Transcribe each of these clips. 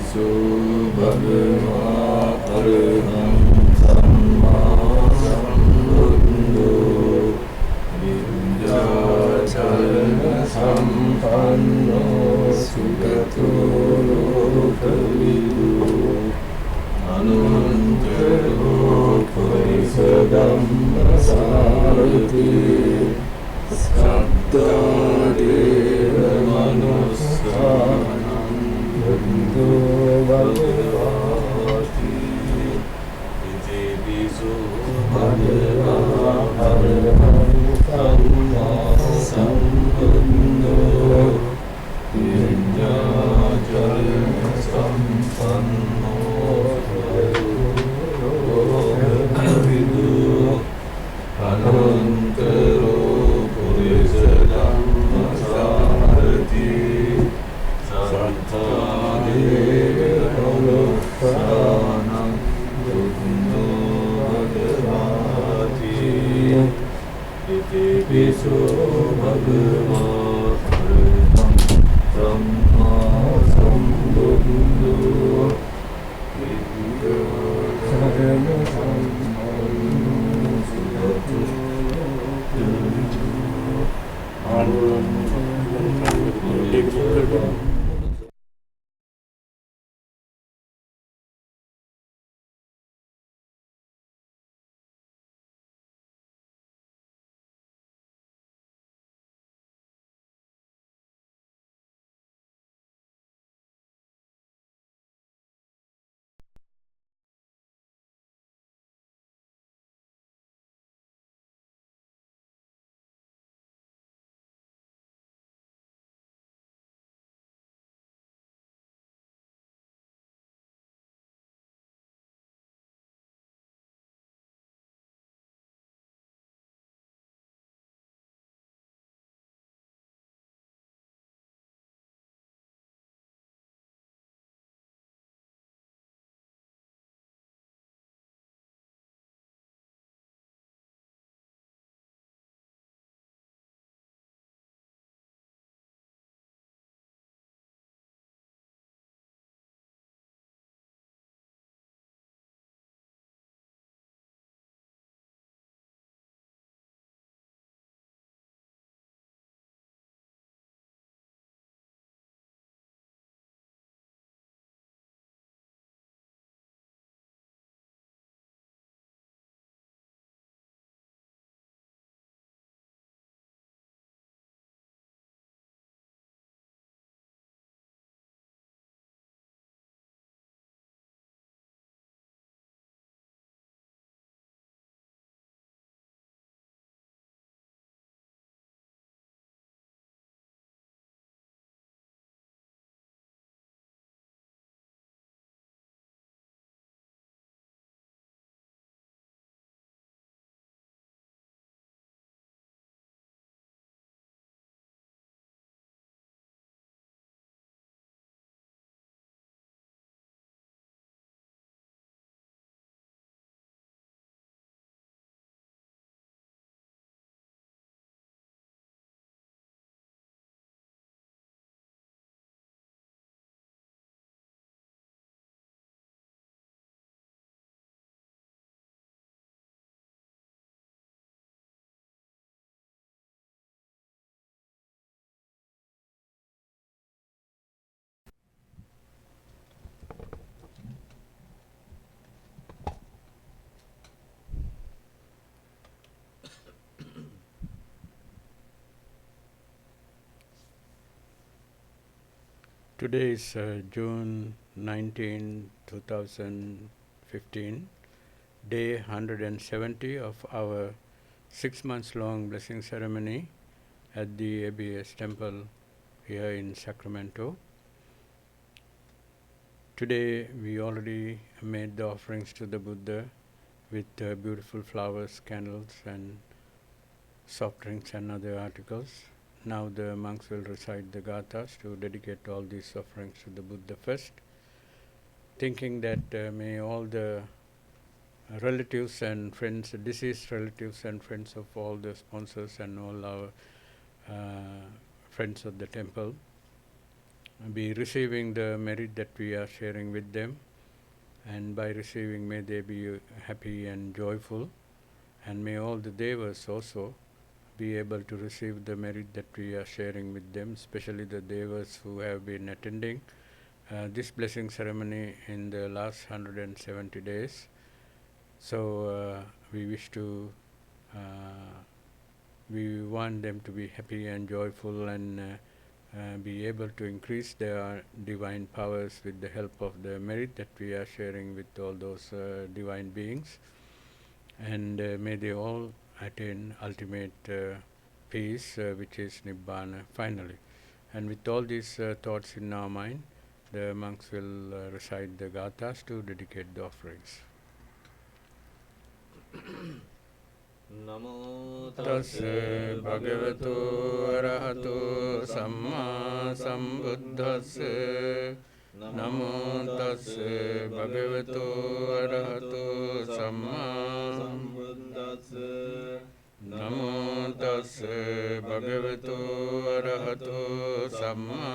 Isu Bhagava Arham Samma Sambuddho Vindhyacharana Sampanno Sugato Lokavidu Anantaro Purisa Dhamma Sarati Satta Deva Manussanam Buddho Bhagavati Iti Visu Bhagava Arham Samma Sambuddho Vindhyacharana Sampanno Anantaro Purisa Dhamma Sarati Satta Deva Manussanam Buddho Bhagavati Iti Visu Bhagava Arham Samma Sambuddho Vindhyacharana Today is June 19, 2015, day 170 of our 6 months long blessing ceremony at the ABS temple here in Sacramento. Today we already made the offerings to the Buddha with beautiful flowers, candles and soft drinks and other articles. Now the monks will recite the gathas to dedicate all these offerings to the Buddha first, thinking that may all the relatives and friends, deceased relatives and friends of all the sponsors and all our friends of the temple be receiving the merit that we are sharing with them, and by receiving may they be happy and joyful, and may all the devas also be able to receive the merit that we are sharing with them, especially the devas who have been attending this blessing ceremony in the last 170 days. So we wish to we want them to be happy and joyful and be able to increase their divine powers with the help of the merit that we are sharing with all those divine beings, and may they all attain ultimate peace, which is Nibbana finally. And with all these thoughts in our mind, the monks will recite the gathas to dedicate the offerings. Namo Tassa bhagavato arahato samma sambuddhassa. Namo tassa bhagavato arahato samma sambuddhassa. Namo tassa bhagavato arahato samma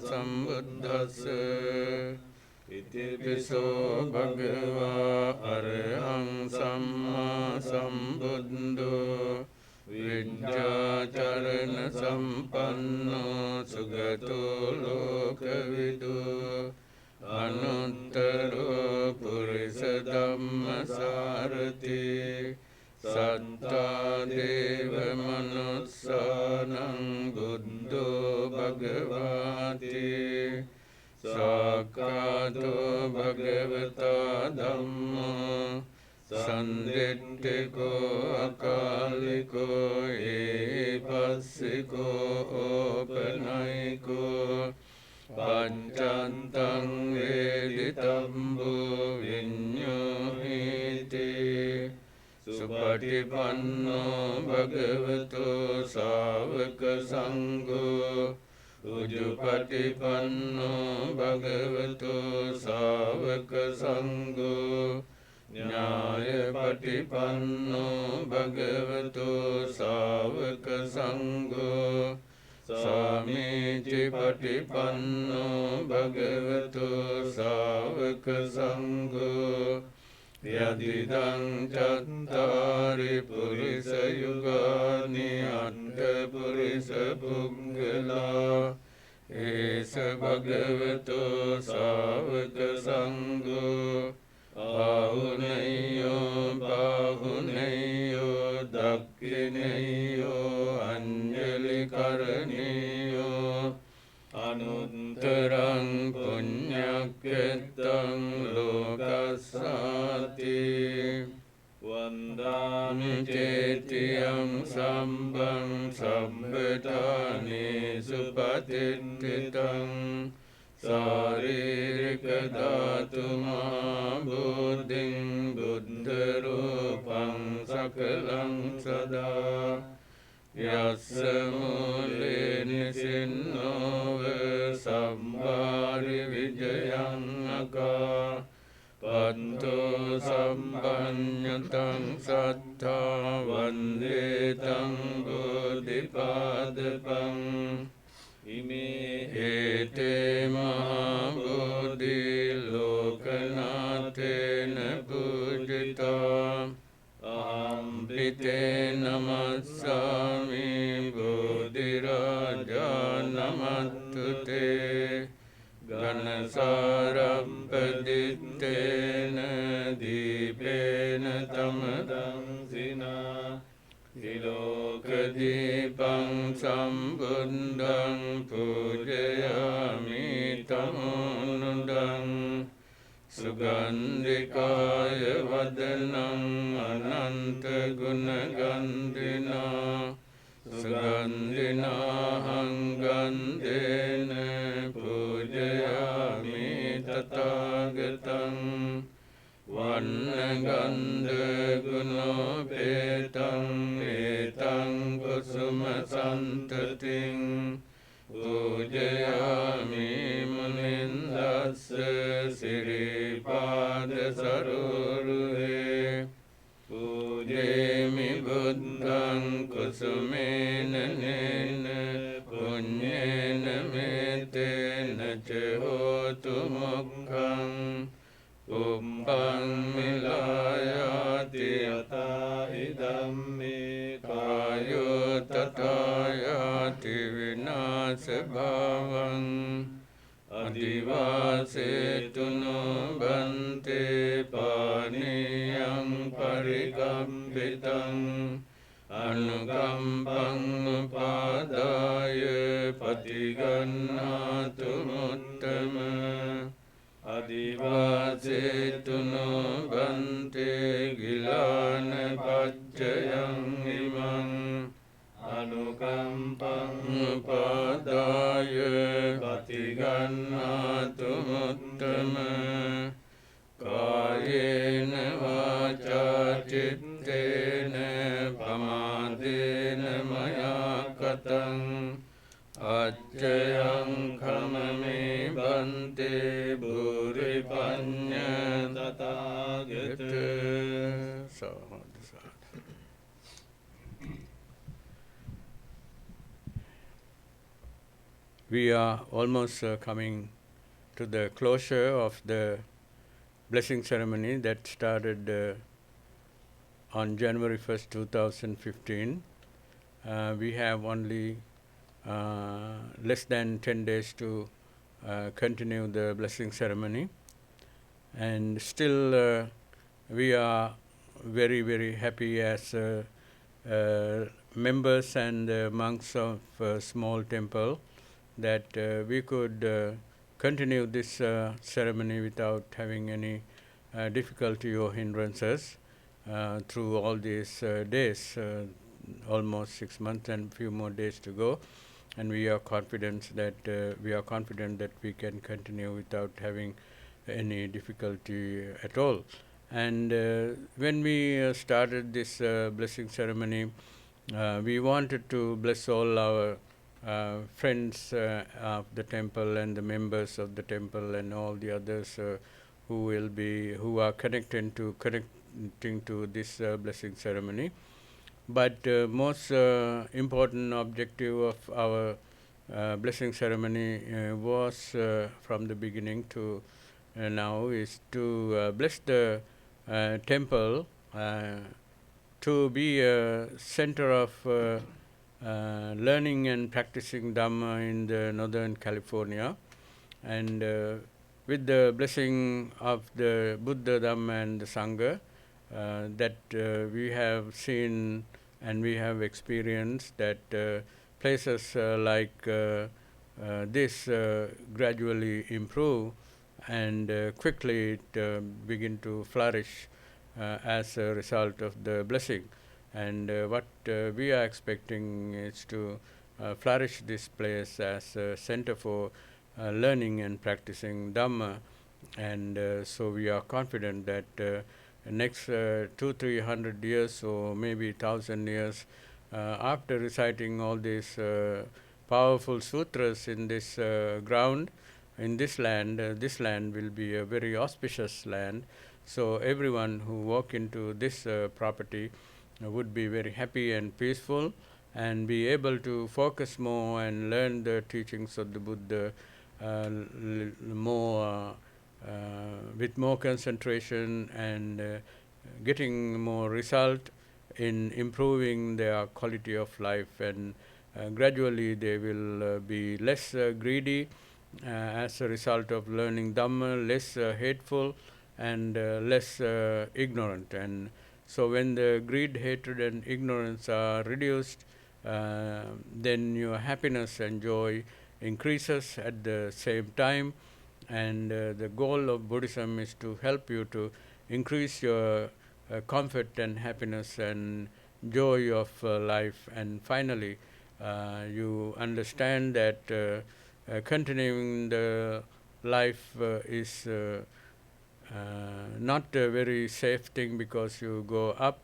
sambuddhassa. Itipiso bhagava arahang samma sambuddho vidyacharana sampanno sugato lokavidu anuttaro purisa dhamma sarati satta deva manussanang buddho bhagavati Sakato bhagavata dhamma sandittiko akaliko epassiko opanaiko paccantang veditambu vinyuhiti supatipanno bhagavato savaka sangho Ujupatipanno bhagavato savaka sangho Nyayapatipanno bhagavato savaka sangho Samiti patipanno bhagavato savaka sangho Yadidang chattari purisa yugani atta purisa puggala Esa bhagavato savaka sangho Ahuneyo bahuneyo dakkineyo anjali karaniyo Anuttarang punyaketang lokasati Vandami cetiyam sambang sabbetani supatittitang Saririka dhatuma buddhing buddha rupang sakalang sada Yassa mule nisinno sambhari vijayannaka Patto sambanyatang sattha vandetang buddhipadapang Ime ete mahabodhi lokanatena pujita Aham pite namassami bodhiraja namattute Ganasarabhadittena dipena tamadang Tilokadipang sambuddhang pujayami tamunudang Sugandhikaya vadanang ananta gunagandhina Sugandhina hangandhena pujayami tathagatam Vannagandha gunopetang etang kusuma santating Pujayami munindassa siripada saruruhe Pujayami buddhang kusumena nena punyena tena ca hotu mokkhaṃ uppam milayati yata idammi kāyo tatājāti vināsa bhavaṃ adivāsetu no bhante pāniyaṃ parikampitam anukampaṃ upādāya patigannātu muttama adivāsetu no bhante gilāna paccayam imaṃ anukampaṃ upādāya patigannātu muttama kāyena vācā cittena pamādena maya kataṃ accayaṃ khamame bhante bhuri pañña tathāgata. Sadhu, sadhu. We are almost coming to the closure of the blessing ceremony that started on January 1st, 2015. We have only less than 10 days to continue the blessing ceremony, and still we are very, very happy as members and monks of a small temple that we could continue this ceremony without having any difficulty or hindrances through all these days, almost 6 months and few more days to go, and we are confident that we can continue without having any difficulty at all. And when we started this blessing ceremony, we wanted to bless all our friends of the temple and the members of the temple and all the others who are connecting to this blessing ceremony. But most important objective of our blessing ceremony was from the beginning to now is to bless the temple to be a center of learning and practicing Dhamma in the Northern California, and with the blessing of the Buddha, Dhamma and the Sangha that we have seen and we have experienced that places like this gradually improve and quickly it begin to flourish as a result of the blessing. And what we are expecting is to flourish this place as a center for learning and practicing Dhamma. And so we are confident that next 200-300 years or maybe 1,000 years after reciting all these powerful sutras in this ground, in this land will be a very auspicious land. So everyone who walk into this property would be very happy and peaceful and be able to focus more and learn the teachings of the Buddha with more concentration and getting more result in improving their quality of life, and gradually they will be less greedy as a result of learning Dhamma, less hateful and less ignorant. And so when the greed, hatred and ignorance are reduced, then your happiness and joy increases at the same time. And the goal of Buddhism is to help you to increase your comfort and happiness and joy of life. And finally, you understand that continuing the life is not a very safe thing, because you go up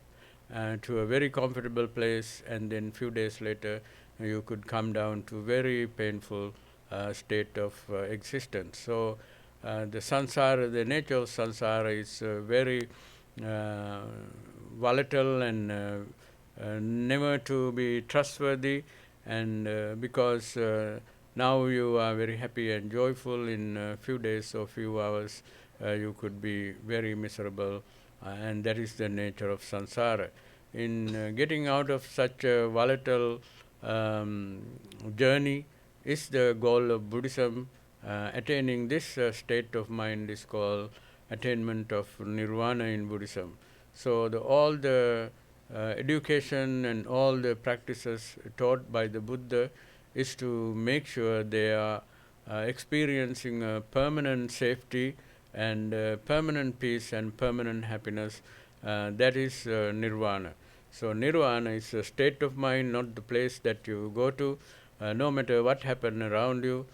to a very comfortable place and then few days later you could come down to very painful state of existence. So the samsara, the nature of samsara is very volatile and never to be trustworthy, and because Now you are very happy and joyful. In a few days or few hours, you could be very miserable, and that is the nature of samsara. In getting out of such a volatile um, journey is the goal of Buddhism. Attaining this state of mind is called attainment of nirvana in Buddhism. So all the education and all the practices taught by the Buddha is to make sure they are experiencing a permanent safety and permanent peace and permanent happiness. That is nirvana. So nirvana is a state of mind, not the place that you go to. No matter what happens around you,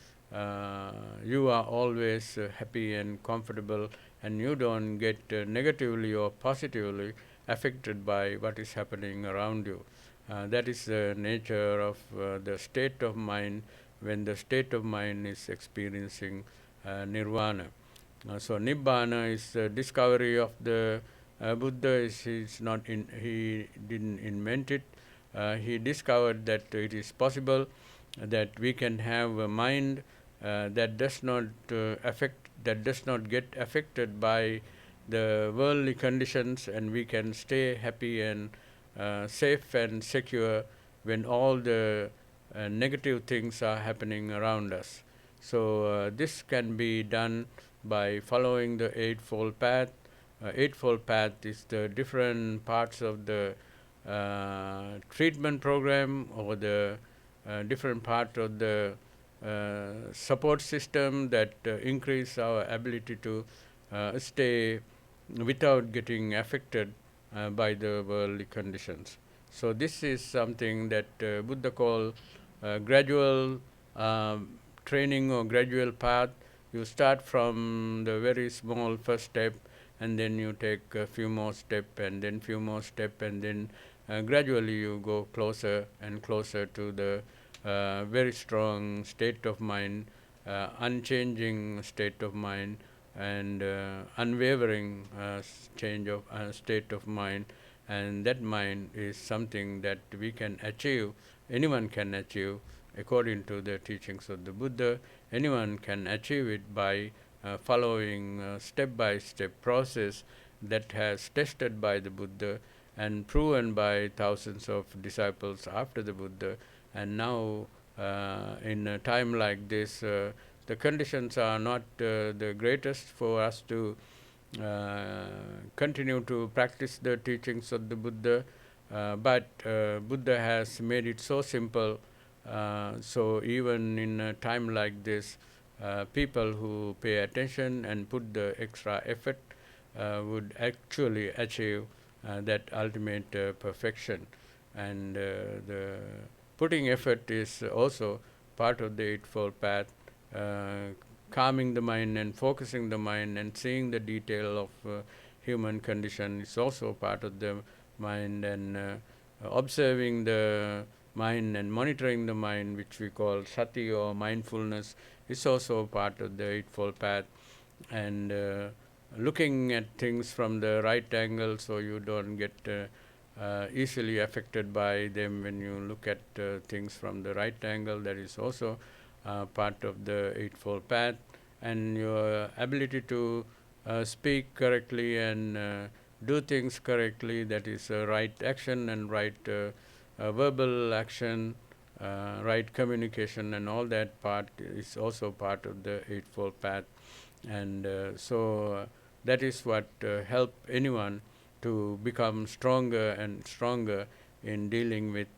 you are always happy and comfortable, and you don't get negatively or positively affected by what is happening around you. That is the nature of the state of mind when the state of mind is experiencing nirvana. So Nibbana is the discovery of the Buddha. He didn't invent it. He discovered that it is possible that we can have a mind that does not get affected by the worldly conditions, and we can stay happy and safe and secure when all the negative things are happening around us. So this can be done by following the Eightfold Path. Eightfold Path is the different parts of the treatment program, or the different part of the support system that increase our ability to stay without getting affected by the worldly conditions. So this is something that Buddha called gradual training or gradual path. You start from the very small first step, and then you take a few more step, and then few more step, and then gradually you go closer and closer to the very strong state of mind, unchanging state of mind, and unwavering state of mind. And that mind is something that we can achieve, anyone can achieve according to the teachings of the Buddha. Anyone can achieve it by following step-by-step process that has tested by the Buddha and proven by thousands of disciples after the Buddha. And now in a time like this, the conditions are not the greatest for us to continue to practice the teachings of the Buddha, but Buddha has made it so simple. So even in a time like this, people who pay attention and put the extra effort would actually achieve that ultimate perfection. And the putting effort is also part of the Eightfold Path. Calming the mind and focusing the mind and seeing the detail of human condition is also part of the mind, and observing the mind and monitoring the mind, which we call sati or mindfulness, is also part of the Eightfold Path. And looking at things from the right angle, so you don't get easily affected by them. When you look at things from the right angle, that is also part of the Eightfold Path. And your ability to speak correctly and do things correctly, that is right action and right verbal action, right communication, and all that part is also part of the Eightfold Path. And so that is what help anyone to become stronger and stronger in dealing with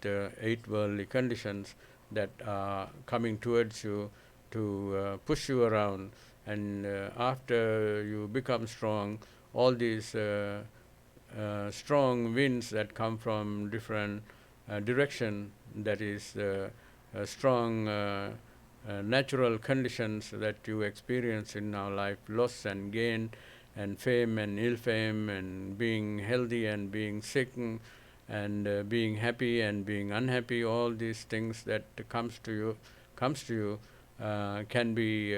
eight worldly conditions that are coming towards you to push you around. And after you become strong, all these strong winds that come from different direction, that is strong natural conditions that you experience in our life, loss and gain, and fame and ill fame, and being healthy and being sick, and being happy and being unhappy, all these things that comes to you can be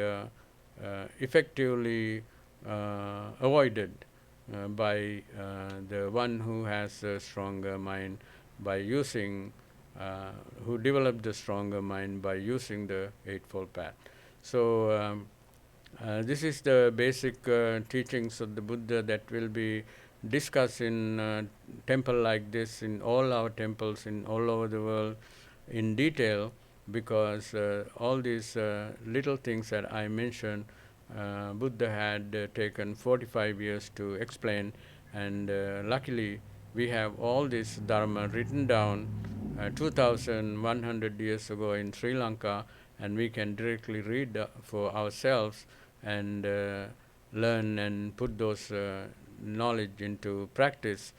effectively avoided by the one who has a stronger mind, by using who develop the stronger mind by using the Eightfold Path. So this is the basic teachings of the Buddha that will be discussed in temple like this, in all our temples in all over the world in detail, because all these little things that I mentioned, Buddha had taken 45 years to explain, and luckily we have all this Dharma written down 2100 years ago in Sri Lanka, and we can directly read for ourselves and learn and put those knowledge into practice,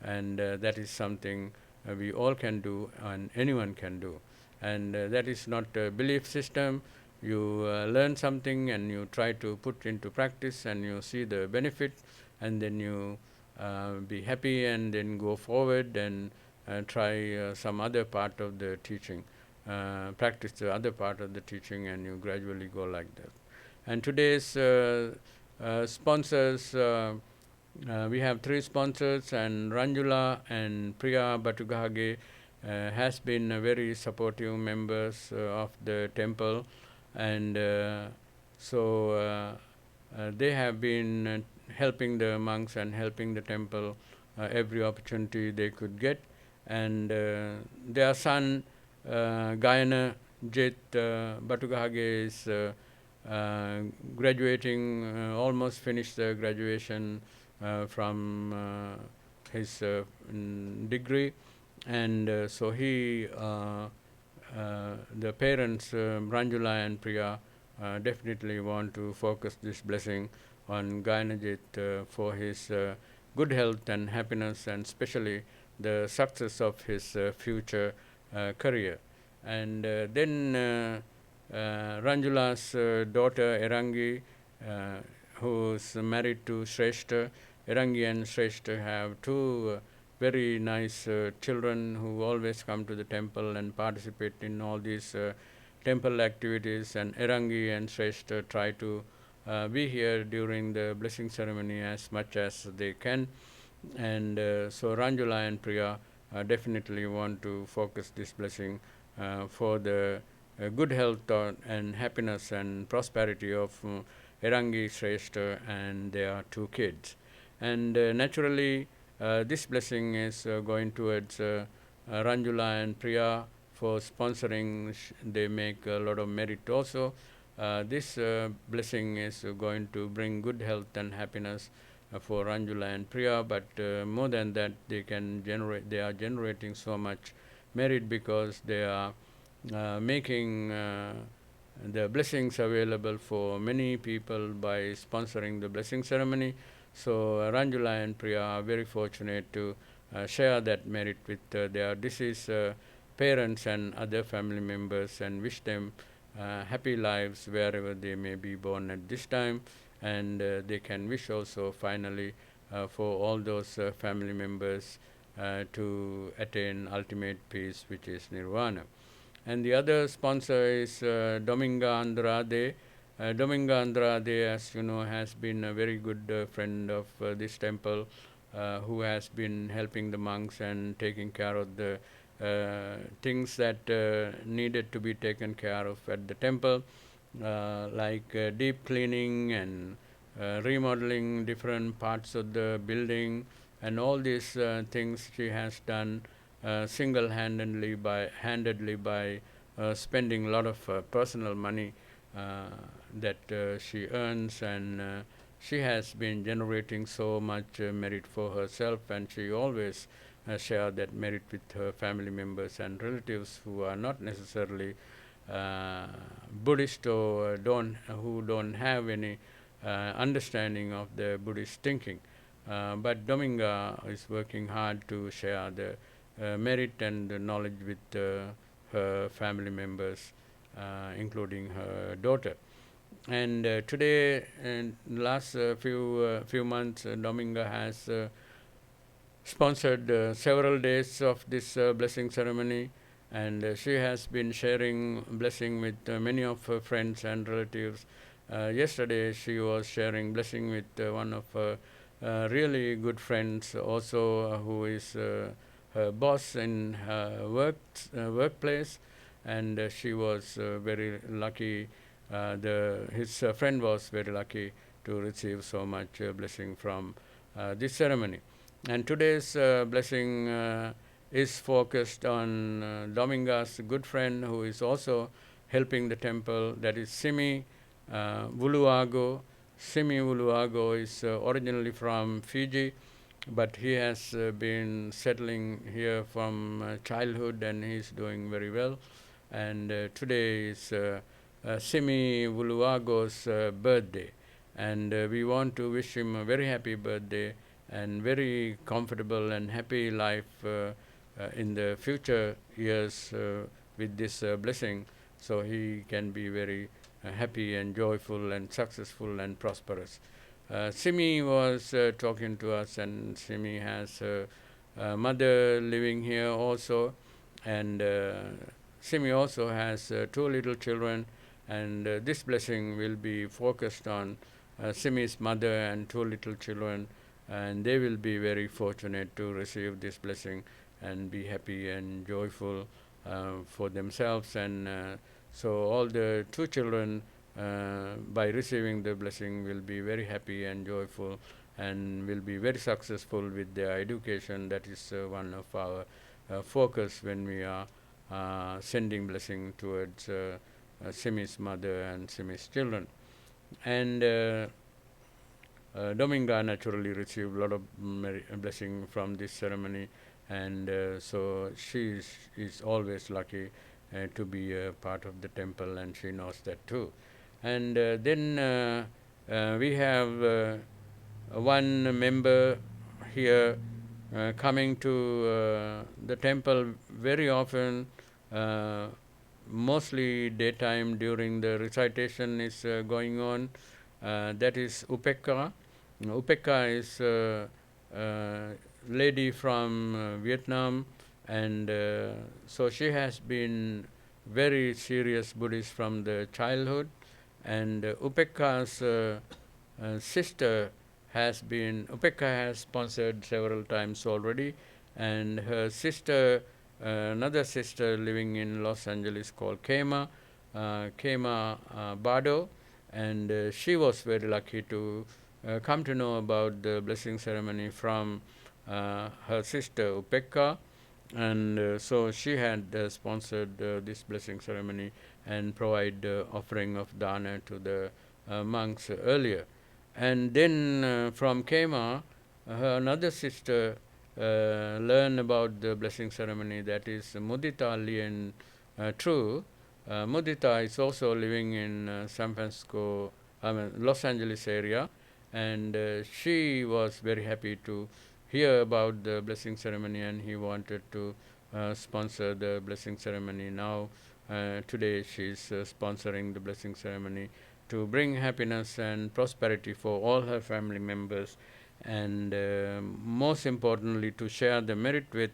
and that is something we all can do and anyone can do. And that is not a belief system. You learn something and you try to put into practice and you see the benefit, and then you be happy and then go forward and try some other part of the teaching, practice the other part of the teaching, and you gradually go like that. And today's sponsors, we have 3 sponsors, and Ranjula and Priya Batugahage has been very supportive members of the temple, and so they have been helping the monks and helping the temple every opportunity they could get. And their son Gayana Jit Batugahage is graduating, almost finished the graduation from his degree, and so he the parents Ranjula and Priya definitely want to focus this blessing on Gayanajit for his good health and happiness, and especially the success of his future career. And then Ranjula's daughter Erangi, who's married to Shrestha. Erangi and Shrestha have 2 very nice children who always come to the temple and participate in all these temple activities, and Erangi and Shrestha try to be here during the blessing ceremony as much as they can. And so Ranjula and Priya definitely want to focus this blessing for the good health and happiness and prosperity of Erangi Shrestha and their 2 kids. And naturally this blessing is going towards Ranjula and Priya for sponsoring. They make a lot of merit also. This blessing is going to bring good health and happiness for Ranjula and Priya, but more than that, they are generating so much merit because they are making the blessings available for many people by sponsoring the blessing ceremony. So Ranjula and Priya are very fortunate to share that merit with their deceased parents and other family members, and wish them happy lives wherever they may be born at this time. And they can wish also finally for all those family members to attain ultimate peace, which is nirvana. And the other sponsor is Dominga Andrade. Dominga Andrade, as you know, has been a very good friend of this temple, who has been helping the monks and taking care of the things that needed to be taken care of at the temple, like deep cleaning and remodeling different parts of the building, and all these things she has done single-handedly by spending a lot of personal money that she earns, and she has been generating so much merit for herself, and she always share that merit with her family members and relatives who are not necessarily Buddhist or who don't have any understanding of the Buddhist thinking. But Dominga is working hard to share the merit and the knowledge with her family members, including her daughter. And today, in last few months, Dominga has sponsored several days of this blessing ceremony, and she has been sharing blessing with many of her friends and relatives. Yesterday, she was sharing blessing with one of her really good friends, also who is her boss in her workplace, and she was very lucky. His friend was very lucky to receive so much blessing from this ceremony. And today's blessing is focused on Dominga's good friend who is also helping the temple, that is Simi Vuluago. Simi Vuluago is originally from Fiji, but he has been settling here from childhood, and he is doing very well. And today is Simi Vuluago's birthday, and we want to wish him a very happy birthday and very comfortable and happy life in the future years with this blessing, so he can be very happy and joyful and successful and prosperous. Simi was talking to us, and Simi has a mother living here also, and Simi also has 2 little children, and this blessing will be focused on Simi's mother and 2 little children, and they will be very fortunate to receive this blessing and be happy and joyful for themselves. And so all the 2 children by receiving the blessing will be very happy and joyful and will be very successful with their education. That is one of our focus when we are sending blessing towards Simi's mother and Simi's children. And Dominga naturally received a lot of blessing from this ceremony, and so she is always lucky to be a part of the temple, and she knows that too. And then we have one member here coming to the temple very often, mostly daytime during the recitation is going on. That is Upekka. Upekka is a lady from Vietnam, and so she has been very serious Buddhist from the childhood, and Upekka's sister Upekka has sponsored several times already, and her sister, another sister living in Los Angeles called Kema Bado, and she was very lucky to come to know about the blessing ceremony from her sister Upekka, and so she had sponsored this blessing ceremony and provide offering of dana to the monks earlier. And then from Kema, her another sister learned about the blessing ceremony, that is Mudita Lien True. Mudita is also living in Los Angeles area, and she was very happy to hear about the blessing ceremony, and he wanted to sponsor the blessing ceremony. Now today she is sponsoring the blessing ceremony to bring happiness and prosperity for all her family members, and most importantly to share the merit with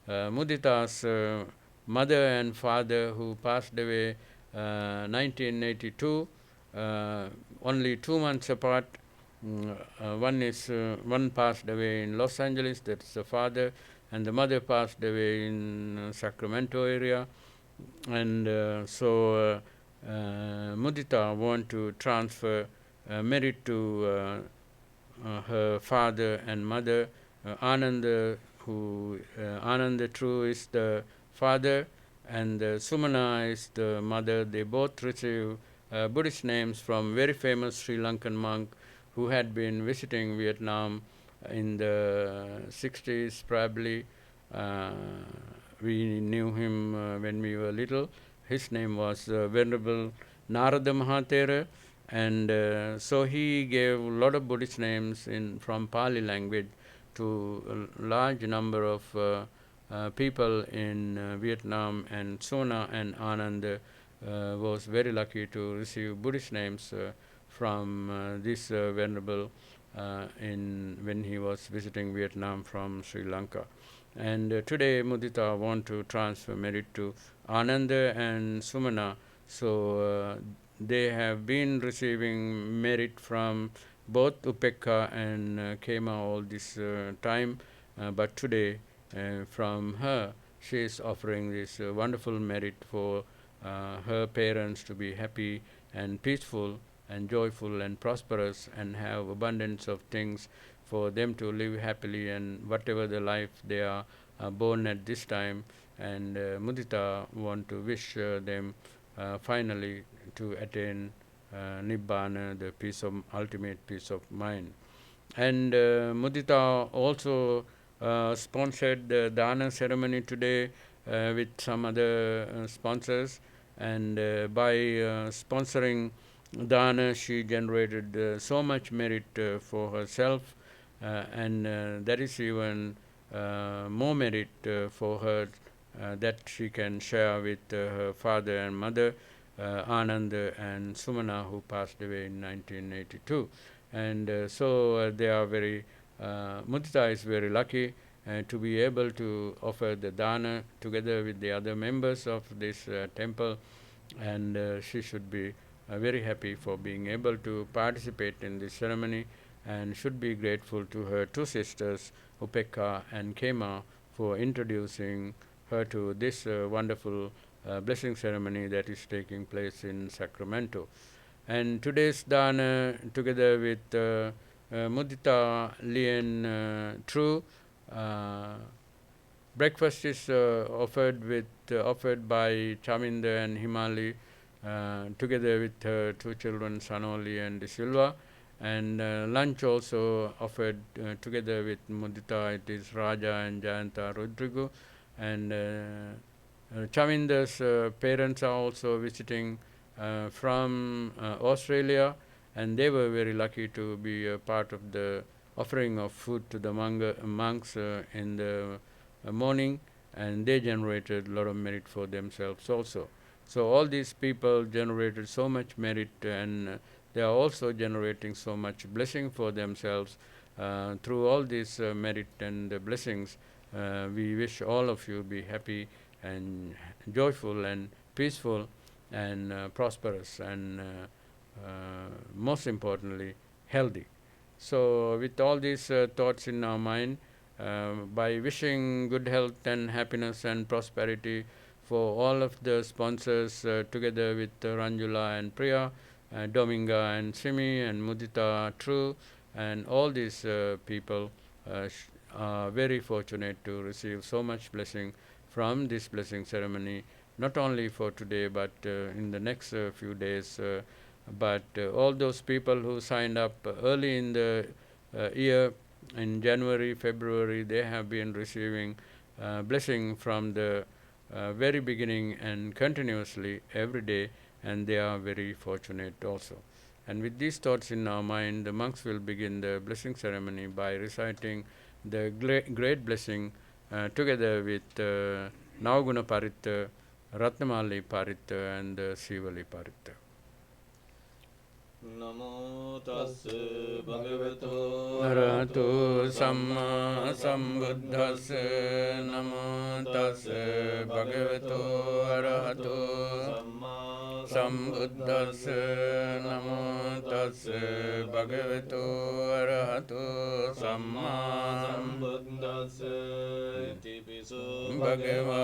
Mudita's mother and father, who passed away 1982, only 2 months apart. One passed away in Los Angeles, that's the father, and the mother passed away in Sacramento area. And so Mudita want to transfer merit to her father and mother. Ananda True is the father, and Sumana is the mother. They both receive Buddhist names from very famous Sri Lankan monk who had been visiting Vietnam in the 60s probably. We knew him when we were little. His name was Venerable Narada Mahathera, and so he gave a lot of Buddhist names from Pali language to a large number of people in Vietnam, and Sona and Anand was very lucky to receive Buddhist names from this Venerable when he was visiting Vietnam from Sri Lanka. And today Mudita want to transfer merit to Ananda and Sumana, so they have been receiving merit from both Upekka and Kema all this time, but today from her, she is offering this wonderful merit for her parents to be happy and peaceful and joyful and prosperous and have abundance of things for them to live happily and whatever the life they are born at this time. And Mudita want to wish them finally to attain Nibbana, the peace of ultimate peace of mind. And Mudita also sponsored the Dana ceremony today with some other sponsors, and by sponsoring Dana, she generated so much merit for herself, and that is even more merit for her that she can share with her father and mother, Anand and Sumana, who passed away in 1982. And so they are very, Mudita is very lucky to be able to offer the dana together with the other members of this temple, and she should be very happy for being able to participate in this ceremony, and should be grateful to her two sisters, Upekka and Kema, for introducing her to this wonderful blessing ceremony that is taking place in Sacramento. And today's dana, together with Mudita, Lien, True, breakfast is offered by Chaminda and Himali, together with her two children, Sanoli and Silva. And lunch also offered together with Mudita. It is Raja and Jayanta Rodrigo. And Chaminda's parents are also visiting from Australia, and they were very lucky to be a part of the offering of food to the monks in the morning, and they generated a lot of merit for themselves also. So all these people generated so much merit, and they are also generating so much blessing for themselves. Through all these merit and blessings, we wish all of you be happy and joyful and peaceful and prosperous, and most importantly healthy. So with all these thoughts in our mind, by wishing good health and happiness and prosperity for all of the sponsors, together with Ranjula and Priya, Dominga and Simi and Mudita True, and all these people are very fortunate to receive so much blessing from this blessing ceremony, not only for today but in the next few days. But all those people who signed up early in the year, in January, February, they have been receiving blessing from the very beginning and continuously every day, and they are very fortunate also. And with these thoughts in our mind, the monks will begin the blessing ceremony by reciting the great blessing together with Navaguna Paritta, Ratnamali Paritta, and Seevalee Paritta. Namo tassa bhagavato arahato samma sambuddhassa. Namo tassa bhagavato arahato samma sambuddhassa. Namo tassa bhagavato arahato samma sambuddhassa. Itipiso bhagava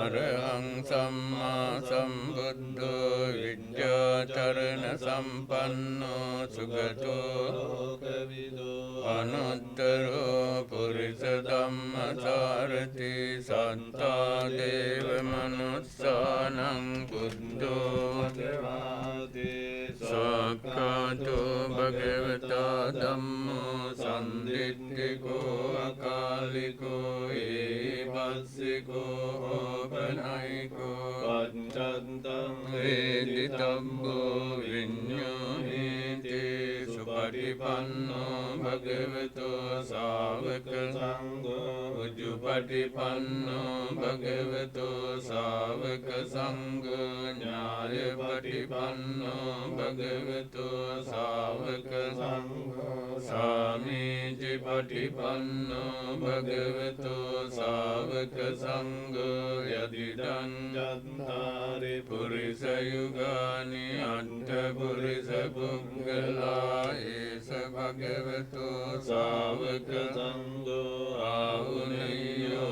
arahang samma sambuddho vidyacharana sampanno sugato lokavido anuttaro purisa dhamma sarati satta deva manussanam buddho bhagavate sakkhato bhagavata dhammo sanditthiko akaliko evassiko panayiko pancantam veditabbo vinyuhiti supatipanno bhagavato savaka sangho ujupatipanno bhagavato savaka sangho nyayapatipanno bhagavato savaka sangho samiji patipanno bhagavato savaka sangho yadidam jantari purisa yugani atta purisa puggala esa bhagavato savaka sangho ahuneyo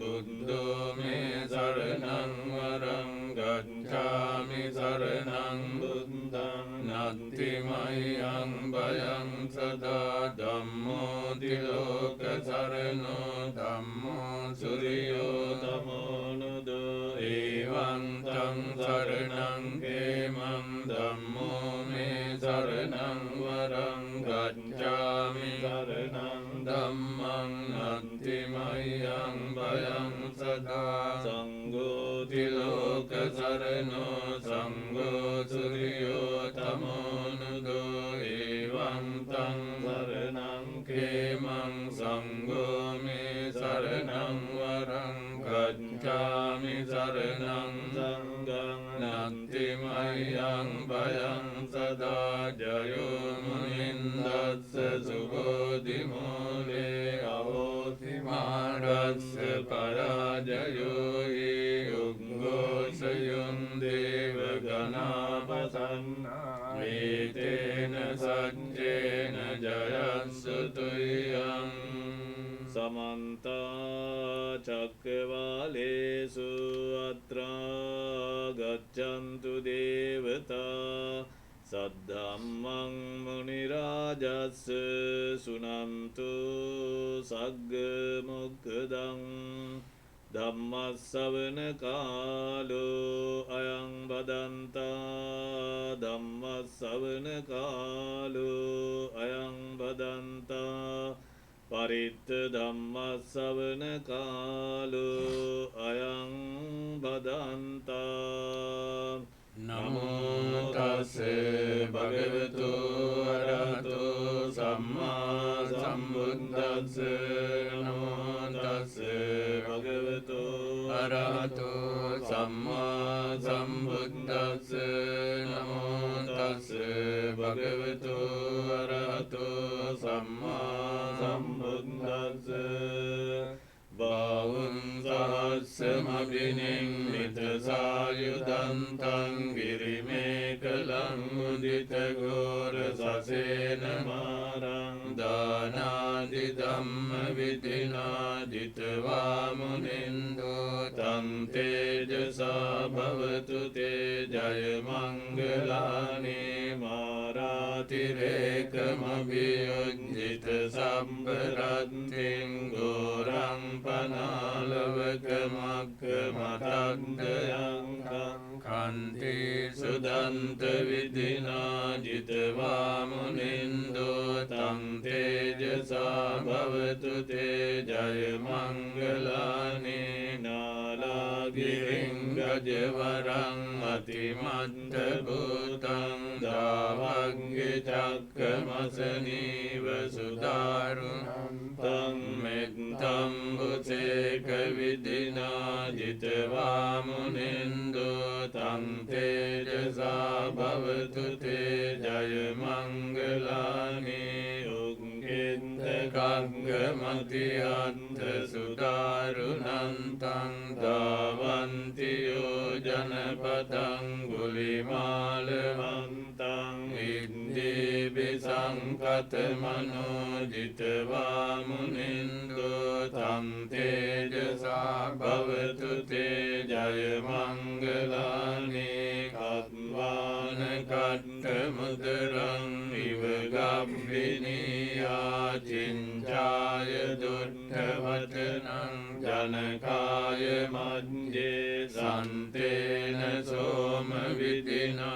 buddho me saranang varang gacchami saranang buddhang natti mayang bayang sada dhammo tiloka sarano dhammo suriyo tamo nudo evam tang saranang kemam dhammo me saranang varang gacchami saranang dhammang natti mayang bayang sada sangho tiloka sarano sangho suriyo tamo nudo evam tang saranang kemang sangho me saranang varang gacchami saranang sanghang natti mayang bayang sada jayo munindassa subodhi mole avoti marassa parajayo hi uggo sayun deva ganapasanna etena sajjena jayassu tuyam samanta cakkavalesu atra gaccantu devata saddhammang munirajassa sunantu sagga mokkadang dhammasavana kalo ayang badanta dhammasavana kalo ayang badanta Pirith Ceremony kalo ayang badanta Namo tassa bhagavato arahato samma sambuddhassa Namo tassa bhagavato arahato samma sambuddhassa Namo tassa bhagavato arahato samma sambuddhassa Bāvum sahassamabhinim mitasāyudantang girimekalam mudita gora sasena marang dānādi dhamma vidina ditva munindo tam tejasa bhavatu te jaya mangalani maratireka sambaranting gorang panalavaka makka matagdayang kanti sudanta vidina jitva munindo tam tejasa bhavatu te jaya mangalani nalagiring gajavarang atimatta bhutang davagge cakkamasani vasudarunam tang mettam bhuseka vidina jitva munindo tam tejasa bhavatu te jaya mangalani ungkinta kaggamati atta sudarunantang davantiyo janapatang gulimalevantang indi bisangkatamano jitva munindo tam tejasa bhavatu te jaya mangalani kattvana kattamudarang iva gabbiniya cincaya duttavatanang janakaya madhye santena soma vidina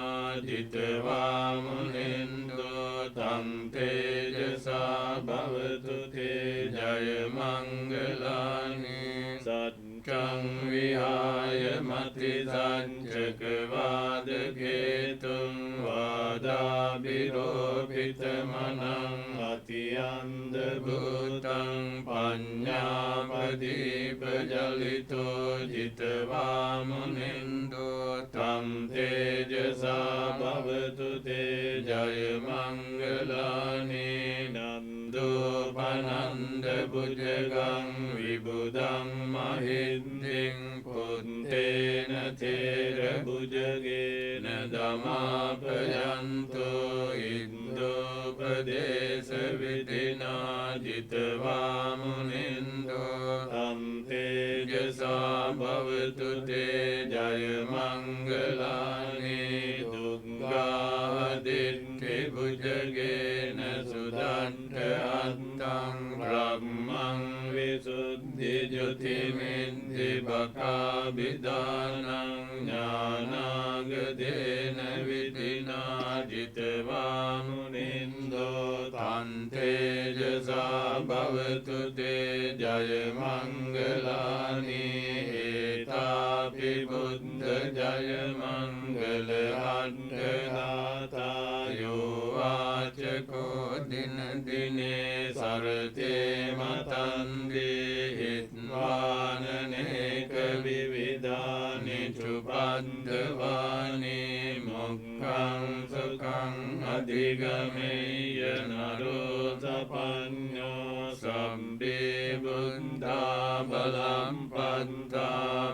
jitva munindo tam tejasa bhavatu te jaya mangalani satchang vihaya mati sanchakavada ketum vada viropitamanang atiyanda bhutang panyapadi pajalito jitva munindo tam tejasa bhavatu te jaya mangalani nando pananda bhujagang vibudang mahinding puntena tera bhujagena damapayanto indo padesa vidina jitva munindo tam te tejasa bhavatu te jaya mangalani dugga ditte bhujagena sudanta attang brahmang visuddhi jyotiminti bhakabhidanang jnanagadena vidina jitvamunindo tan tejasa bhavatu te jaya mangalani etapi buddha jaya mangala atthanata yo vachako dina dine sarate matandi hitvananeka vividani chupaddavani mokkhaṃ sukkhaṃ adhigameya naro sapañño sabbe buddha balam patta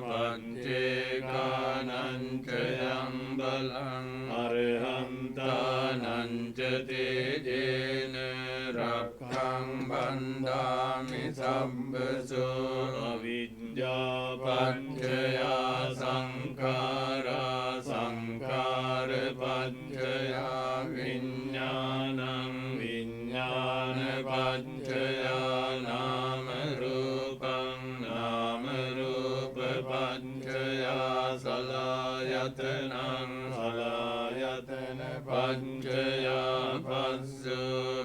paccekānaṃ ca yaṃ balam arhantānaṃ ca tejena rakkhaṃ bandhāmi sabbaso avidyā paccaya saṅkhārā saṅkhāra paccaya viññānaṃ viññāna paccaya nama rūpaṃ nama rūpa paccaya salayatanaṃ salayatana paccaya passu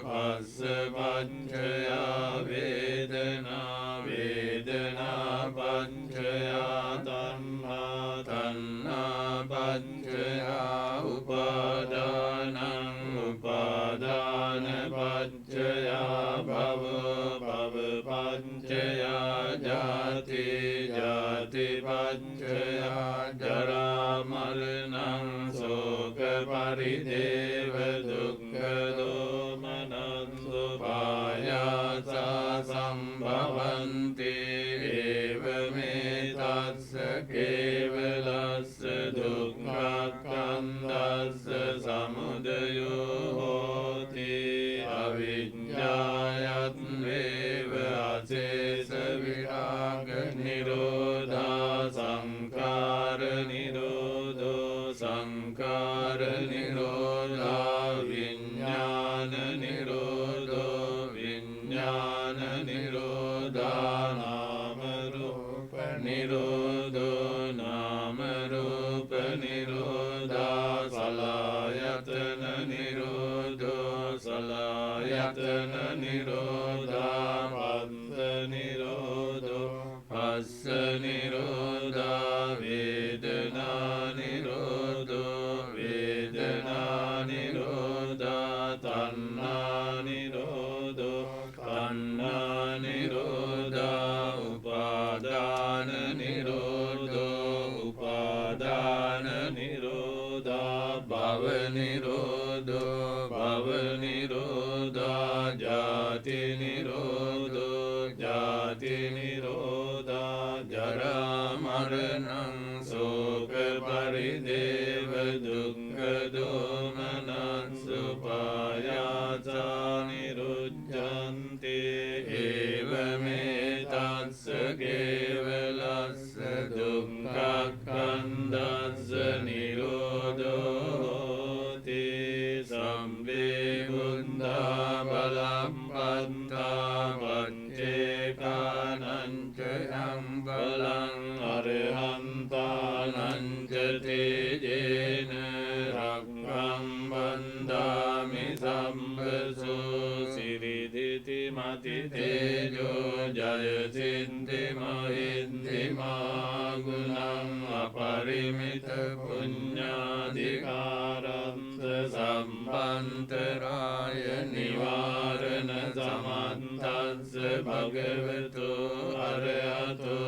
passa paccaya vedana vedana paccaya tanha tanha paccaya upadanaṃ upadana paccaya bhava bhava paccaya jati jati paccaya jara maranaṃ soka parideva dukkha domanam supayasa sambhavanti evametassa kevalassa dukkha kandassa samudayo hoti aviññāyatneva asesa viraga nirodha saṅkhāra nirodho saṅkhāra nirodha viññāna nirodho viññāna nirodha nama rūpa nirodho nama rūpa nirodha salayatana nirodho salayatana nirodha passa nirodho passa nirodha vedana nirodho vedana nirodha tanha nirodho tanha nirodha upadana nirodho upadana nirodha bhava nirodho bhava nirodha jati nirodho jati nirodha jara maranaṃ soka parideva dukkha domanam supayasa nirujjanti evametassa kevalassa dukkha kandassa nirodho hoti sabbe buddha balam patta paccekānaṃ ca yaṃ balam arhantānaṃ ca tejena rakkhaṃ bandhāmi sabbaso siriditi mati tejo jaya siddhi mahiddhi magunaṃ aparimita puññādhikāraṃ sampantarāya nivārana samantasya bhagavato arahato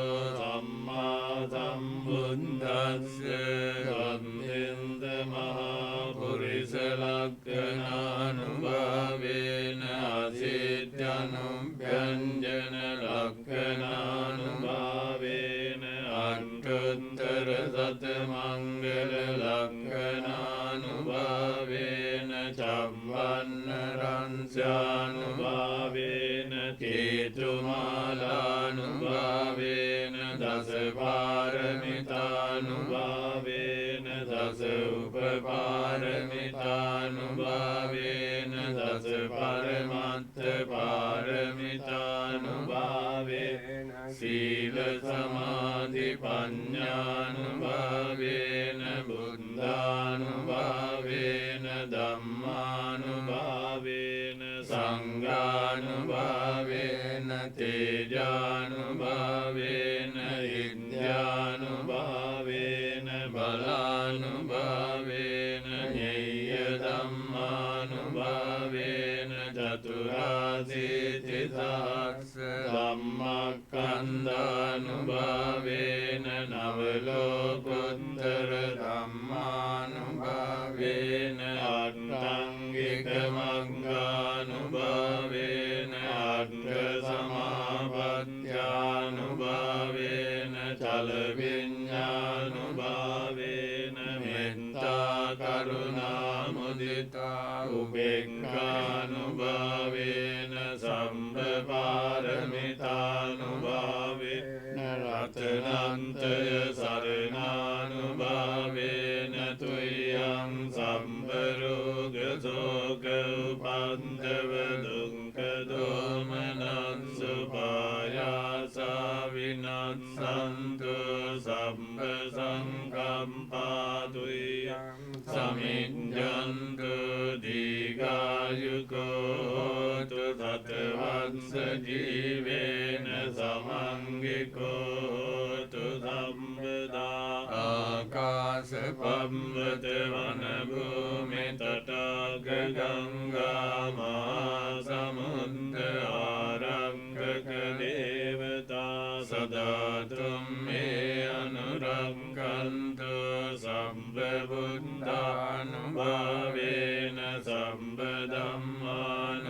sammā sambuddhasya vandinda mahapurisa lakkhanānubhāvena asiddhanubhyanjana lakkhanānubhāvena attuttara satamangala lakkhanānubhāvena chabbannaransyānubhāvena ketumālānubhāvena දස පාරමිතානුභාවේන දස උපපාරමිතානුභාවේන දස පරමත්ථ පාරමිතානුභාවේන සීල සමාධි පඤ්ඤානුභාවේන බුද්ධානුභාවේන ධම්මානුභාවේන සංඝානුභාවේන තේජානුභාවේන ඉන්ද්‍යානුභාවේන බලානුභාවේන ඤෙය්‍ය ධම්මානුභාවේන චතුරාසීති සහස්ස ධම්මස්කන්ධානුභාවේන නවලෝකුත්තර ධම්මානුභාවේන අට්ඨංගික මග්ගානුභාවේන අට්ඨ සමාපත්ත්‍යානුභාවේන චල විඤ්ඤානුභාවේන මෙත්තා කරුණා මුදිතා උපේක්ඛානුභාවේන සම්බ පාරමිතානුභාවේන රතනන්තය සරණානුභාවේන තුයං සම්බ රෝග ශෝක උපන්දව දුක්ඛ දෝමනස්ස පායාසා විනස්සන්තු සම්බ සංකම්පා තුයං සමිඤ්ඤන්තු දීඝායුකෝ හෝතු සතවත්ස ජීවේන සමංගිකෝ හෝතු සම්පදා ආකාශ පම්මත වන භූමි තටාග ගංගා මහා සමුද්ද ආරංගක දේවතා සදා තුම්මේ අනුරක්ඛන්තු සම්බ බුද්ධානුභාවේන සම්බ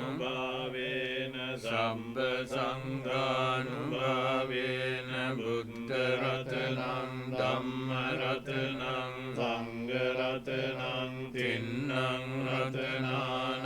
ධම්මානුභාවේන සම්බ සංඝානුභාවේන බුද්ධ රතනං ධම්ම රතනං සංඝ රතනං තින්නං රතනානං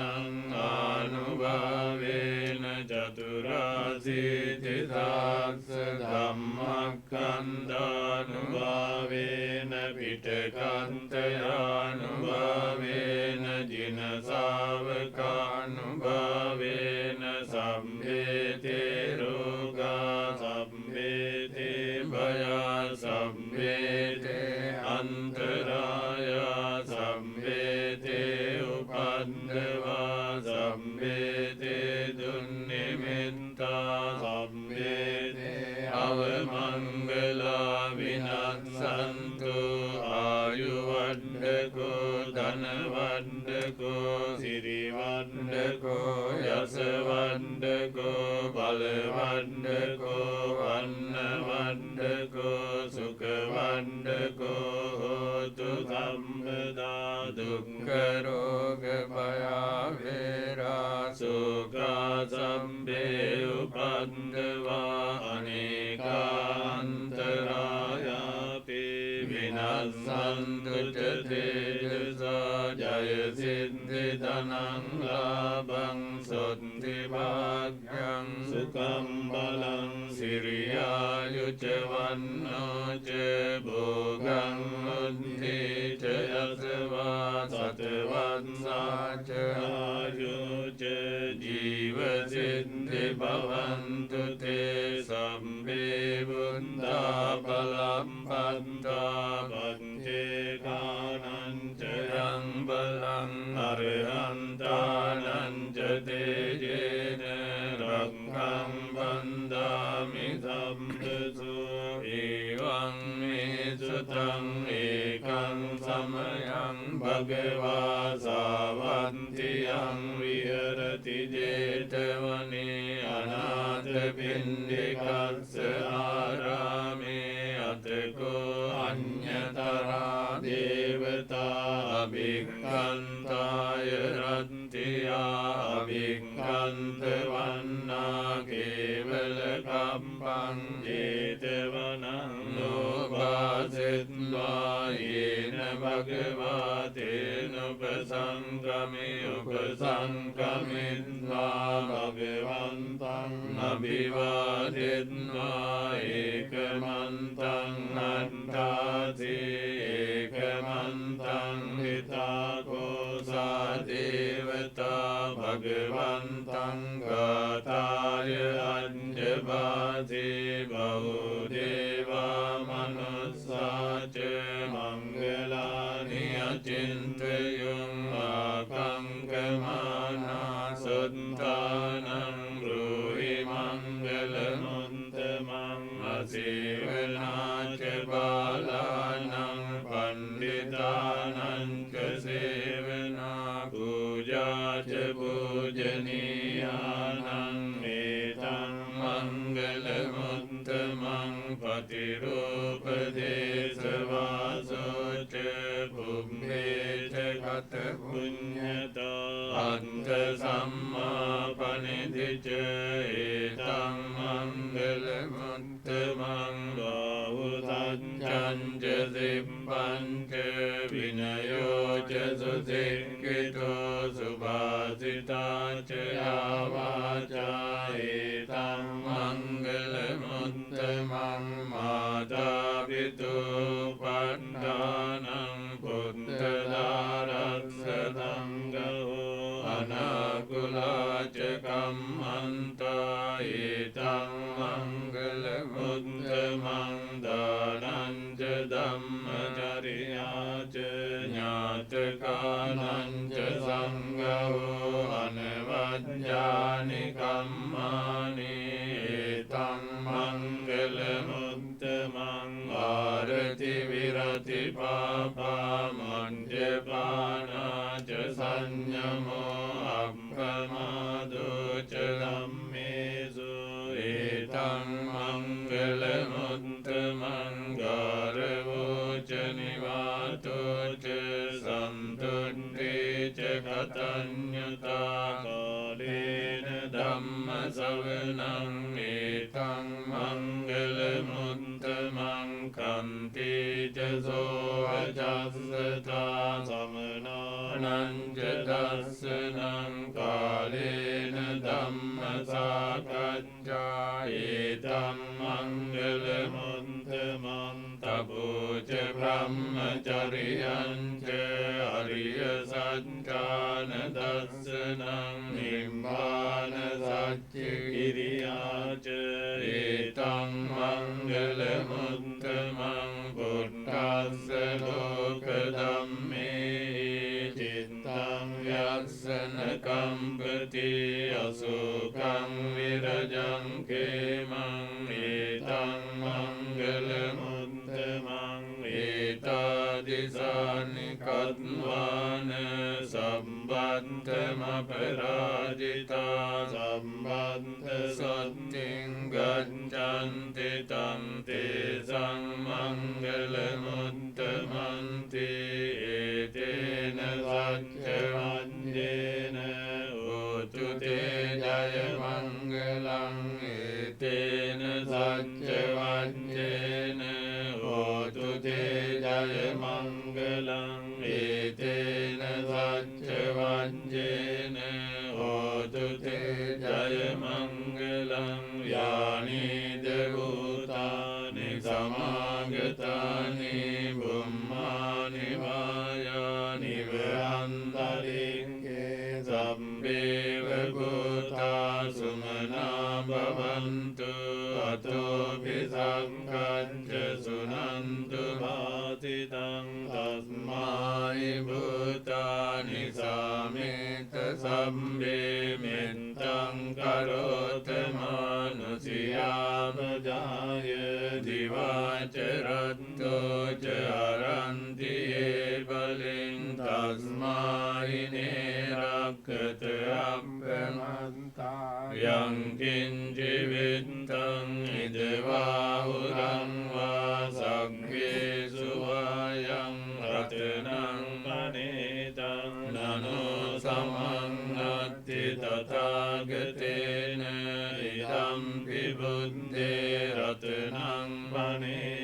ආනුභාවේන චතුරාසීති සහස්ස ධම්මස්කන්ධානුභාවේන පිටකන්තයානුභාවේන ජින ශාවකානුභාවේන සම්මේතේ රෝගා සම්මේතේ භයා සම්මේතේ අන්තරායා සම්මේතේ උපන්දවා සම්මේතේ දුන්නිමිත්තා සම්මේතේ අවමංගලා විනස්සන්තු ආයුවණ්ඩකෝ ධනවණ්ඩකෝ සිරිවණ්ඩකෝ යසවණ්ඩකෝ බලවණ්ඩකෝ වන්නවණ්ඩකෝ සුඛවණ්ඩකෝ හෝතු සම්පදා දුක්ඛ රෝග භයාවේරා සෝකා සම්බේ උපන්දවා අනේකාන්තරායාපි විනස්සන්තු ච තේජසා ජය සිද්ධි ධනං ලාභං සොත්ති භාග්‍යං සුඛං බලං සිරියායුච වන්නෝ ච භෝගං මුද්ධි ච යසවා සතවත්සා ච ආයුච ජීව සිද්ධි භවන්තු තේ සම්බේ බුද්ධා බලම් පන්තා පංචේ කානං ච යං බලං අරහන්තානං ච තේජේන රක්ඛං වන්දාමි සම්පසෝ එවං මේ සුතං ඒකං සමයං භගවා සාවන්තියං විහෙරති ජේතවනේ අනාථ පිණ්ඩිකස්ස ආරාමේ අතකෝ අඤ්ඤතරා දේවතා අභික්ඛන්තාය රත්තියා අභික්ඛන්ත වන්නා කේවල කම්පං ජේතවනං ලෝභා siddva yena bhagava tenupasangami upasangamitva bhagavantam nabhivaditva ekamantam nantati ekamantam hitako sadevata bhagavantam gataya anjabhati bahudeva manusaca mangalani acintayum akankamana suttanam bruhi mangalamuttamam asevanaca balanam panditanam kasevana pujaca pujaniyanam etam mangalamuttamam patirupadesavasoca pumbheca gata punyata anta samma panidhica etam mangalamuttamam bahutancanja simpanca vinayoca susikkito subhasitaca yavaca etam mangalamuttamam mata pitu paddanam puttadaratsadangao anakulaca kammanta etam mangalamuttamam dananja dhammacariyaca ñātakananja sangao anavajjani kammani etam mangalamuttamam ārati virati pāpā manjapānāca saññamo appamādoca dhammesu etam mangalamuttamam gāravoca nivātoca santuṭṭeca kataññutā kālena dhamma savanam etam mangalamuttamam kanti ca sovacasata samanānaṁ ca dassanaṁ kālena dhamma sākaccā etam mangalamuttamam tapoca brahmacariyaṁ ca ariya saccāna dassanaṁ nibbāna sacca kiriyāca etam mangalamuttamam buddhassa loka dhamme cittam yassana kampati asukam virajam kemam etam mangalamuttamam etadisani kadvana sabbantamaparājita sabbanta sattiṃ gaccanti tam te sammangalamuttamamti etena saccavajjena hotu te jayamangalam etena saccavajjena hotu te jayamangalam etena saccavajjena hotu te jayamangalam yani devutani samagatani bummani vayani vayantalinge sabbeva bhuta sumana bhavantu ato pisankacca sunantu bhatitam tasmai bhutani sameta sabbe mentam karota manusiyabhajaya divacaratto ca aranti evalim tasmai nerakkata appamanta yang kinci vittam idvahuram va sagge suvayam ratanam panetam nano samannati tathagatena idam pi buddhe ratanam panetam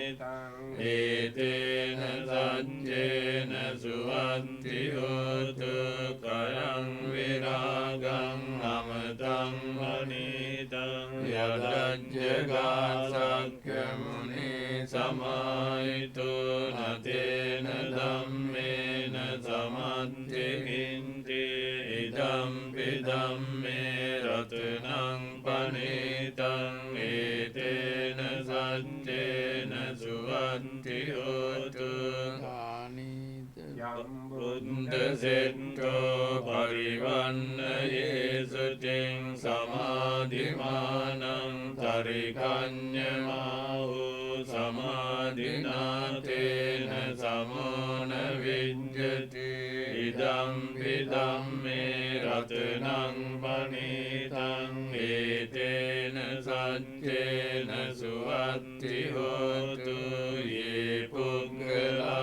etena sajjena suvanti hotu kayang viragang amatang vanitang yadajjaga sakya muni samaito natena dhammena samadhikinti idampi dhamme ratanang panitang etena sajjena suvanti hotu buddha setto parivannaye suting samadhimanang tarikanyamahu samadhinatena samona vidyati idampi dhamme ratanang panitang etena sajjena suvanti hotu ye puggala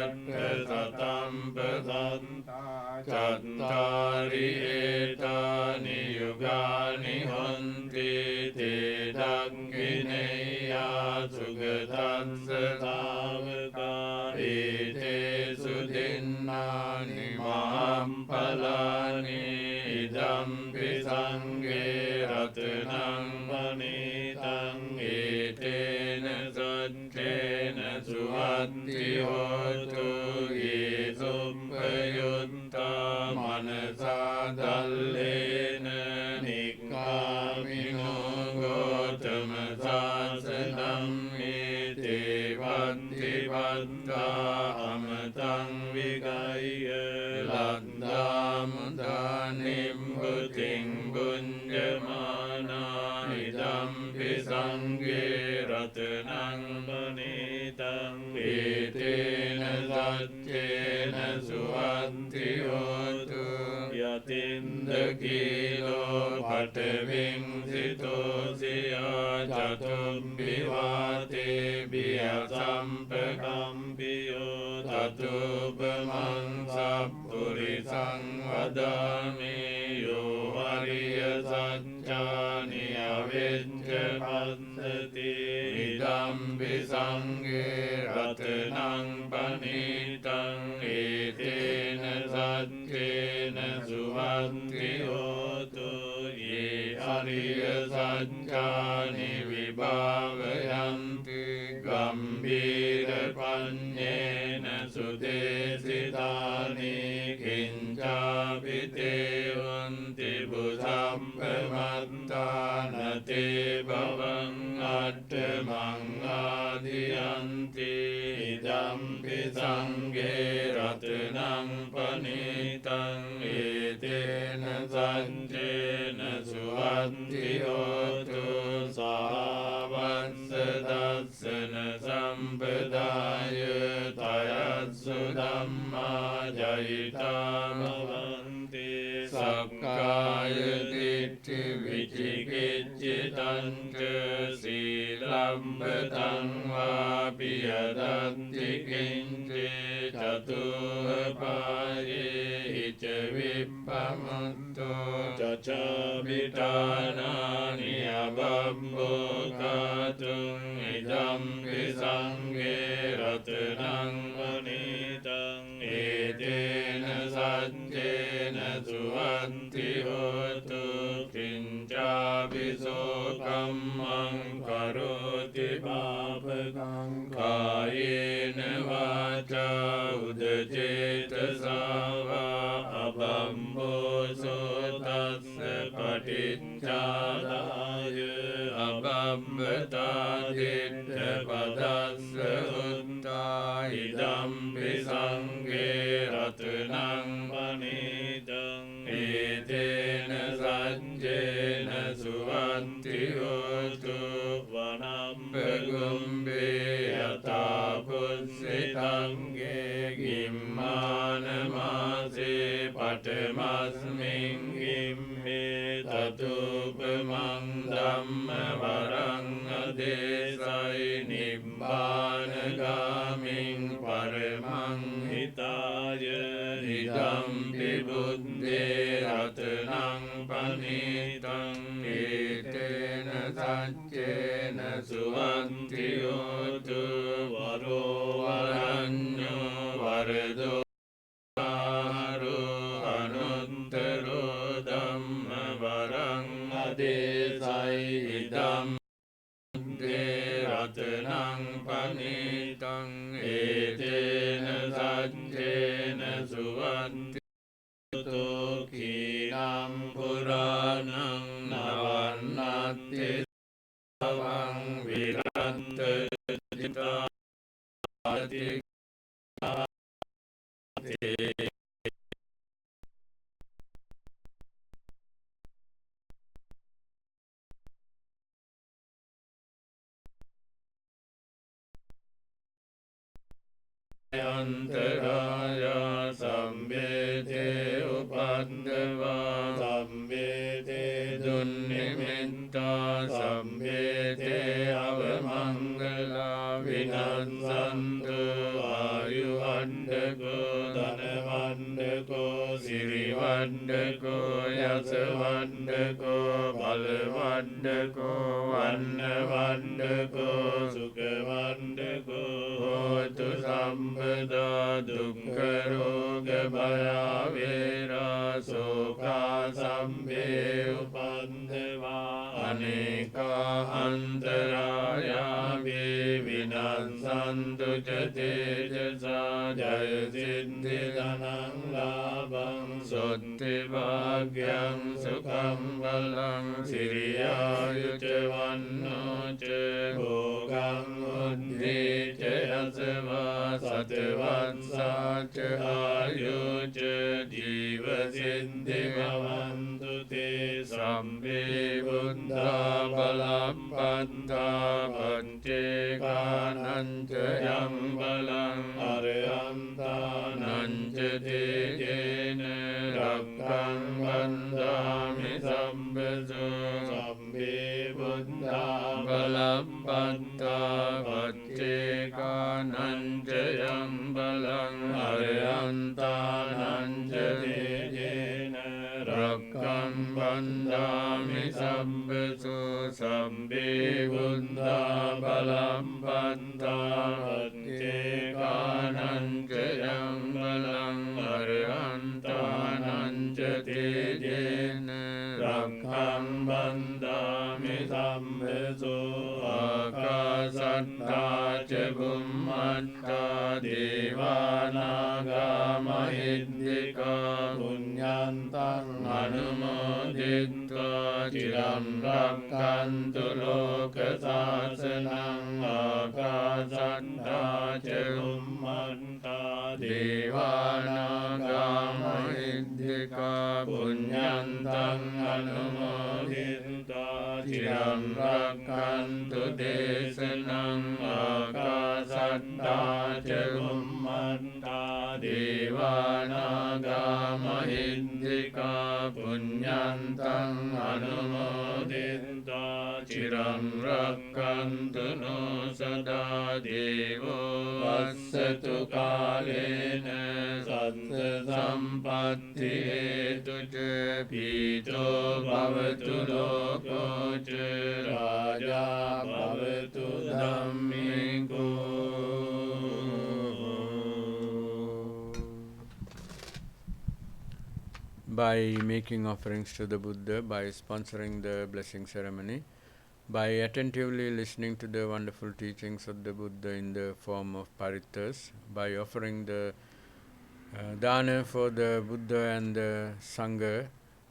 atta satampadanta cattari etani yugani honti te dakkineya sugatassa tavaka ete sudinnani mahampalani idampi sanghe ratanang vanitang etena sajjena suvanti hotu ye suppayutta manasa dallena nikkamino gotama sasanam ete vanti vatta amatang vigaya laddhamudanim bhuting bunjamana idampi sanghe ratanang vanitang etena sajjena suvanti hotu yatindakilo pataving sitosiya catumbivate biyasampakampiyo tatupamang sappurisang vadami yo ariya sajjani avijja passati idampi sanghe ratanang panitang etena sajjena suvanti hotu ye ariya sajjani vibhavayanti gambhira panyena sudesitani kincapi tevanti bhusampamattana te bhavang attamang adhiyanti idampi sanghe ratanang panitang etena sajjena suvanti hotu sahavassa dassana sampadaya tayassu dhamma jayita bhavanti sakkaya ditti vicikiccitanca silampatang vapi yadatti kinci catuhapaye hica vippamutto cacabitanani abambokatung idampi sanghe ratanang vanitang etena sajjena suvanti hotu kincapi sokammang karoti papakang kayena vaca udacetasa va abamboso tassa paticchādāya abambata ditta padassa utta idampi sanghe ratanang vanitang etena sajjena suvanti hotu vanambagumbe yata pussitange gimmanamase patamasmin gimme tatupamang dhamma varang adesai nibbānagaming paramang hitaya idampi buddhe ratanang panitang etena Nachena Suvanti Yotu Varo Varanyo Varado Aru Anuntaro Dhamma Varang Adesai Idam De Ratanang Panitang Etena Sajjena Suvanti Tokinam Puranang Navannati Savang Viranta Jitati Antaraya Sambhete Upandava Sambhete Dunnimitta Sambhete Avamangala Vinansantu Ayuvandako Dhanavandako Sirivandako Yasavandako Balavandako Vannavandako Sukhavandako Hotu Sambhada Dukkha Roga Bhaya Vera Sokha Sambhe Upandava Aneka Antaraya Vinansantu Jatejasa Jaya Siddhi Dhanang Labhang Sotti Bhagyam Sukham Balang Siriyayuca Vanno Ca Bhogam Uddhi Ca Yasava Satvatsa Ca Ayuca Jiva Siddhi Bhavantu Te Sambhe Buddha Balam Panta Panchekananca Yang Balang Arihantananca Te Jena Rakkang Bandhami Sambesu Sambhe Buddha Balam Panta Panchekananca Yang Balang Arihantananca Te Jena Rakkang Bandhami Sambesu Sambhe Buddha Balam Panta Panchekananca Yang Balang Arihantananca Te Jena Rakkang Bandhami Sambesu Akasatta Ca Bhummatta Devanaga Mahiddhika Punyantang Anumoditva Chiram Rakkantu Loka Sasanang Akasatta Ca Bhummatta Devanaga Mahiddhika Punyantang Anumoditva Chiram Rakkantu Desanang Akasatta Ca Bhummatta Devanaga Mahiddhika Punyantang Anumoditva Chiram Rakkantu No Sada Devo Vassatu Kalena Satta Sampatti Hetu Ca Pito Bhavatu Loko Ca Raja Bhavatu Dhammiko. By making offerings to the Buddha, by sponsoring the blessing ceremony, by attentively listening to the wonderful teachings of the Buddha in the form of parithas, by offering the dana for the Buddha and the Sangha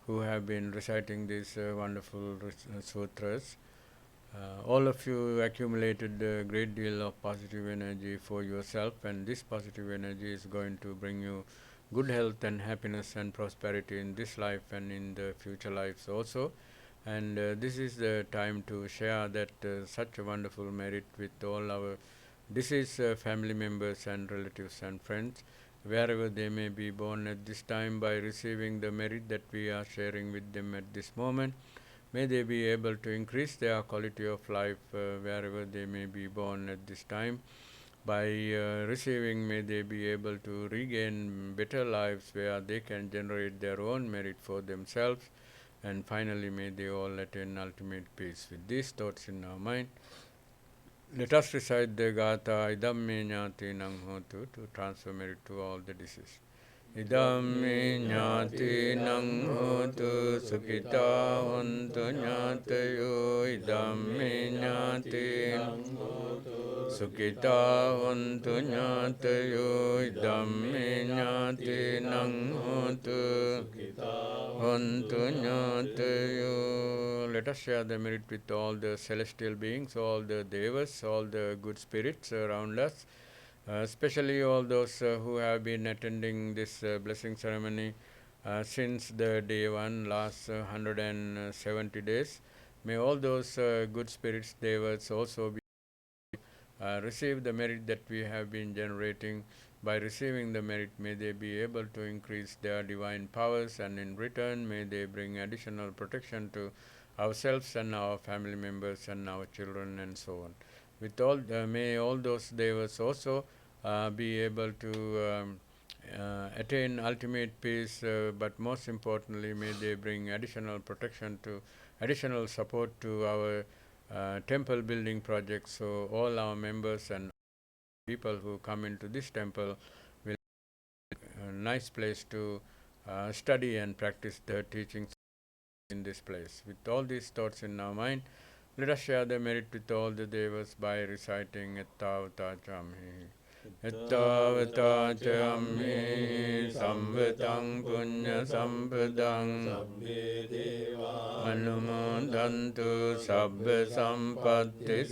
who have been reciting these wonderful sutras. All of you accumulated a great deal of positive energy for yourself, and this positive energy is going to bring you good health and happiness and prosperity in this life and in the future lives also. And this is the time to share that such a wonderful merit with all our deceased family members and relatives and friends, wherever they may be born at this time, by receiving the merit that we are sharing with them at this moment. May they be able to increase their quality of life wherever they may be born at this time. By receiving, may they be able to regain better lives where they can generate their own merit for themselves, and finally may they all attain ultimate peace. With these thoughts in our mind, let us recite the Gatha Idam me jnati nang hotu to transfer merit to all the deceased. Idam me jnati nang hotu sukhita hontu jnatayo. Idam me jnati nang hotu sukhita hontu jnatayo. Idam me jnati nang hotu sukhita hontu jnatayo. Let us share the merit with all the celestial beings, all the devas, all the good spirits around us, especially all those who have been attending this blessing ceremony since the day one, last 170 days. May all those good spirits, devas, also be receive the merit that we have been generating. By receiving the merit, may they be able to increase their divine powers, and in return, may they bring additional protection to ourselves and our family members and our children and so on. With all, may all those devas also be able to attain ultimate peace, but most importantly, may they bring additional protection to, additional support to our temple building projects. So all our members and people who come into this temple will have a nice place to study and practice the teachings in this place. With all these thoughts in our mind, let us share the merit with all the devas by reciting Ettavata Chamhi. Ettavata Chamhi Samvatang Punya Sampadang Sabbe Deva Anumodantu Sabba Sampatti